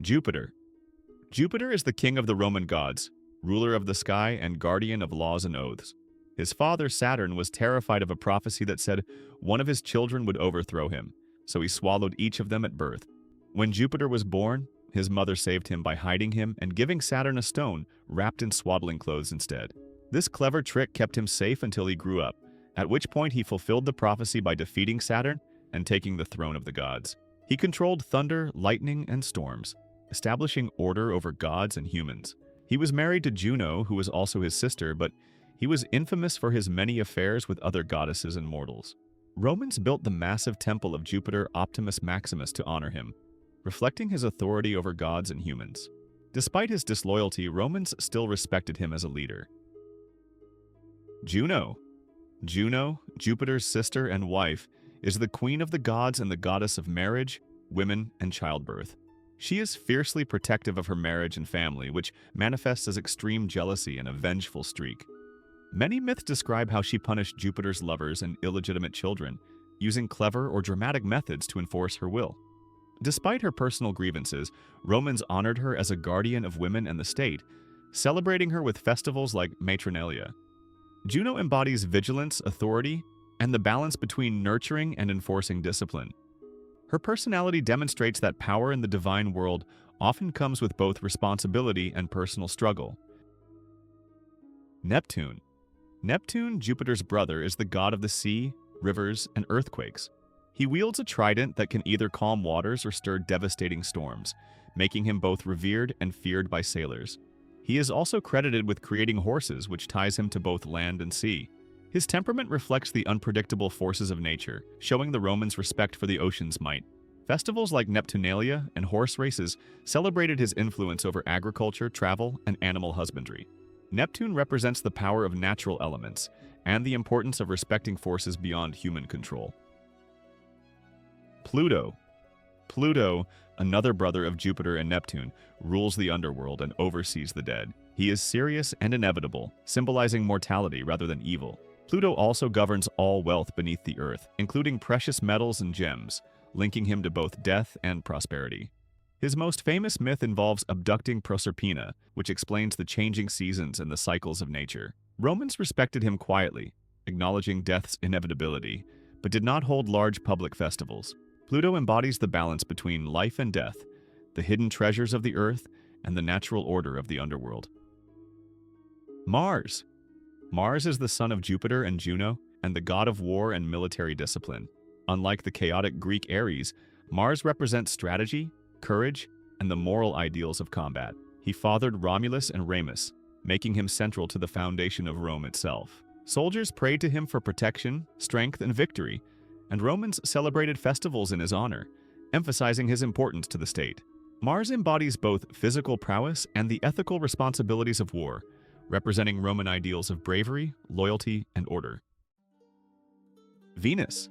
Jupiter. Jupiter is the king of the Roman gods, ruler of the sky and guardian of laws and oaths. His father, Saturn, was terrified of a prophecy that said one of his children would overthrow him, so he swallowed each of them at birth. When Jupiter was born, his mother saved him by hiding him and giving Saturn a stone wrapped in swaddling clothes instead. This clever trick kept him safe until he grew up, at which point he fulfilled the prophecy by defeating Saturn and taking the throne of the gods. He controlled thunder, lightning, and storms, establishing order over gods and humans. He was married to Juno, who was also his sister, but he was infamous for his many affairs with other goddesses and mortals. Romans built the massive temple of Jupiter Optimus Maximus to honor him, reflecting his authority over gods and humans. Despite his disloyalty, Romans still respected him as a leader. Juno. Juno, Jupiter's sister and wife, is the queen of the gods and the goddess of marriage, women, and childbirth. She is fiercely protective of her marriage and family, which manifests as extreme jealousy and a vengeful streak. Many myths describe how she punished Jupiter's lovers and illegitimate children, using clever or dramatic methods to enforce her will. Despite her personal grievances, Romans honored her as a guardian of women and the state, celebrating her with festivals like Matronalia. Juno embodies vigilance, authority, and the balance between nurturing and enforcing discipline. Her personality demonstrates that power in the divine world often comes with both responsibility and personal struggle. Neptune. Neptune, Jupiter's brother, is the god of the sea, rivers, and earthquakes. He wields a trident that can either calm waters or stir devastating storms, making him both revered and feared by sailors. He is also credited with creating horses, which ties him to both land and sea. His temperament reflects the unpredictable forces of nature, showing the Romans respect for the ocean's might. Festivals like Neptunalia and horse races celebrated his influence over agriculture, travel, and animal husbandry. Neptune represents the power of natural elements and the importance of respecting forces beyond human control. Pluto. Pluto, another brother of Jupiter and Neptune, rules the underworld and oversees the dead. He is serious and inevitable, symbolizing mortality rather than evil. Pluto also governs all wealth beneath the earth, including precious metals and gems, linking him to both death and prosperity. His most famous myth involves abducting Proserpina, which explains the changing seasons and the cycles of nature. Romans respected him quietly, acknowledging death's inevitability, but did not hold large public festivals. Pluto embodies the balance between life and death, the hidden treasures of the earth, and the natural order of the underworld. Mars. Mars is the son of Jupiter and Juno, and the god of war and military discipline. Unlike the chaotic Greek Ares, Mars represents strategy, courage, and the moral ideals of combat. He fathered Romulus and Remus, making him central to the foundation of Rome itself. Soldiers prayed to him for protection, strength, and victory, and Romans celebrated festivals in his honor, emphasizing his importance to the state. Mars embodies both physical prowess and the ethical responsibilities of war, representing Roman ideals of bravery, loyalty, and order. Venus.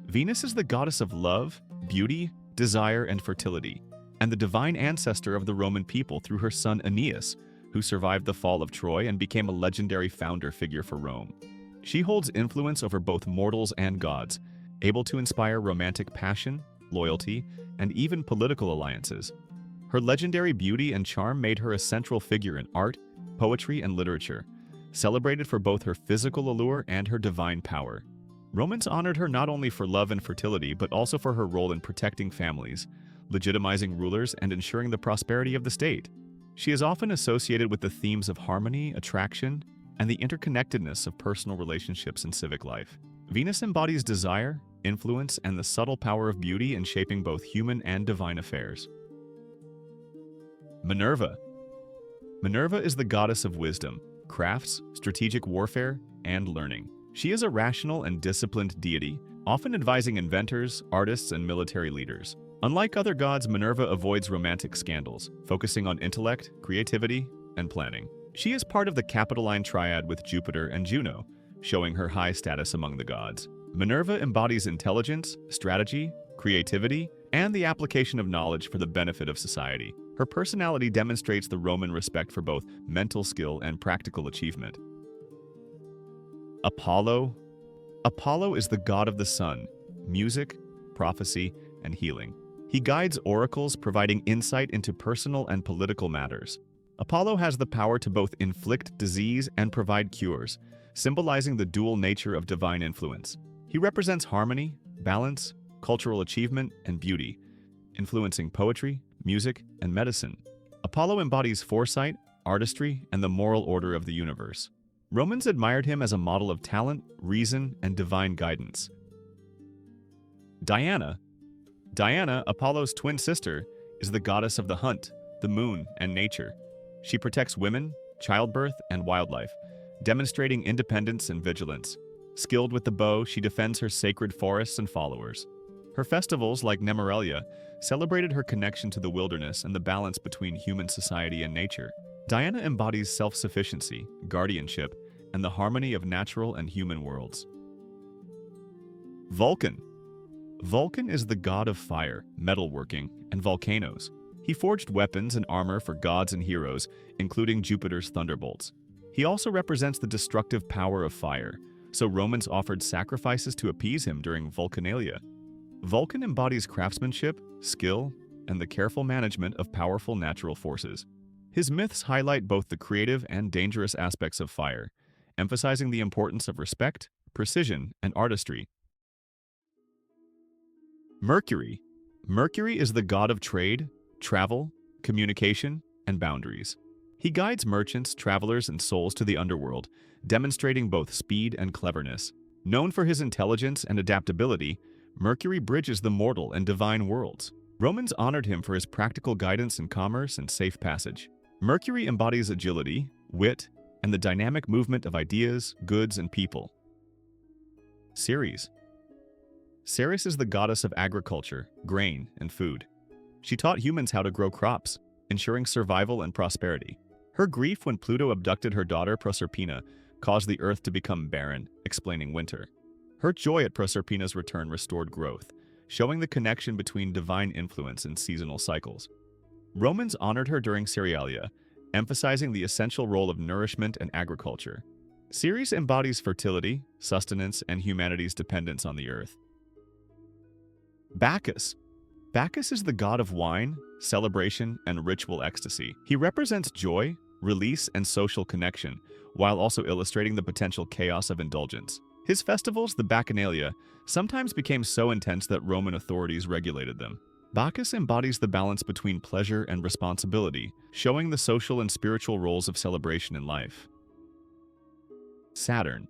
Venus is the goddess of love, beauty, desire, and fertility, and the divine ancestor of the Roman people through her son Aeneas, who survived the fall of Troy and became a legendary founder figure for Rome. She holds influence over both mortals and gods, able to inspire romantic passion, loyalty, and even political alliances. Her legendary beauty and charm made her a central figure in art, poetry, and literature, celebrated for both her physical allure and her divine power. Romans honored her not only for love and fertility, but also for her role in protecting families, legitimizing rulers, and ensuring the prosperity of the state. She is often associated with the themes of harmony, attraction, and the interconnectedness of personal relationships and civic life. Venus embodies desire, influence, and the subtle power of beauty in shaping both human and divine affairs. Minerva. Minerva is the goddess of wisdom, crafts, strategic warfare, and learning. She is a rational and disciplined deity, often advising inventors, artists, and military leaders. Unlike other gods, Minerva avoids romantic scandals, focusing on intellect, creativity, and planning. She is part of the Capitoline triad with Jupiter and Juno, showing her high status among the gods. Minerva embodies intelligence, strategy, creativity, and the application of knowledge for the benefit of society. Her personality demonstrates the Roman respect for both mental skill and practical achievement. Apollo. Apollo is the god of the sun, music, prophecy, and healing. He guides oracles, providing insight into personal and political matters. Apollo has the power to both inflict disease and provide cures, symbolizing the dual nature of divine influence. He represents harmony, balance, cultural achievement, and beauty, influencing poetry, music, and medicine. Apollo embodies foresight, artistry, and the moral order of the universe. Romans admired him as a model of talent, reason, and divine guidance. Diana, Apollo's twin sister, is the goddess of the hunt, the moon, and nature. She protects women, childbirth, and wildlife, demonstrating independence and vigilance. Skilled with the bow, she defends her sacred forests and followers. Her festivals, like Nemeralia, celebrated her connection to the wilderness and the balance between human society and nature. Diana embodies self-sufficiency, guardianship, and the harmony of natural and human worlds. Vulcan is the god of fire, metalworking, and volcanoes. He forged weapons and armor for gods and heroes, including Jupiter's thunderbolts. He also represents the destructive power of fire, so Romans offered sacrifices to appease him during Vulcanalia. Vulcan embodies craftsmanship, skill, and the careful management of powerful natural forces. His myths highlight both the creative and dangerous aspects of fire, emphasizing the importance of respect, precision, and artistry. Mercury is the god of trade, travel, communication, and boundaries. He guides merchants, travelers, and souls to the underworld, demonstrating both speed and cleverness. Known for his intelligence and adaptability, Mercury bridges the mortal and divine worlds. Romans honored him for his practical guidance in commerce and safe passage. Mercury embodies agility, wit, and the dynamic movement of ideas, goods, and people. Ceres is the goddess of agriculture, grain, and food. She taught humans how to grow crops, ensuring survival and prosperity. Her grief when Pluto abducted her daughter Proserpina caused the earth to become barren, explaining winter. Her joy at Proserpina's return restored growth, showing the connection between divine influence and seasonal cycles. Romans honored her during Cerealia, emphasizing the essential role of nourishment and agriculture. Ceres embodies fertility, sustenance, and humanity's dependence on the earth. Bacchus is the god of wine, celebration, and ritual ecstasy. He represents joy, release, and social connection, while also illustrating the potential chaos of indulgence. His festivals, the Bacchanalia, sometimes became so intense that Roman authorities regulated them. Bacchus embodies the balance between pleasure and responsibility, showing the social and spiritual roles of celebration in life. Saturn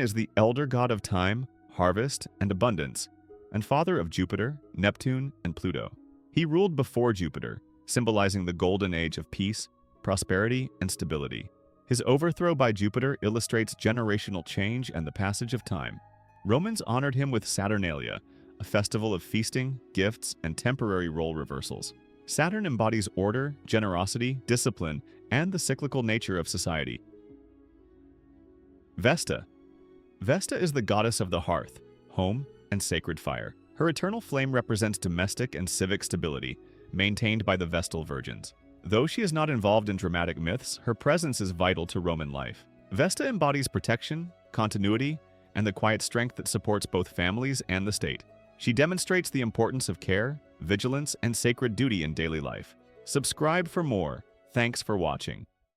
is the elder god of time, harvest, and abundance, and father of Jupiter, Neptune, and Pluto. He ruled before Jupiter, symbolizing the golden age of peace, prosperity, and stability. His overthrow by Jupiter illustrates generational change and the passage of time. Romans honored him with Saturnalia, a festival of feasting, gifts, and temporary role reversals. Saturn embodies order, generosity, discipline, and the cyclical nature of society. Vesta is the goddess of the hearth, home, and sacred fire. Her eternal flame represents domestic and civic stability, maintained by the Vestal virgins. Though she is not involved in dramatic myths, her presence is vital to Roman life. Vesta embodies protection, continuity, and the quiet strength that supports both families and the state. She demonstrates the importance of care, vigilance, and sacred duty in daily life. Subscribe for more. Thanks for watching.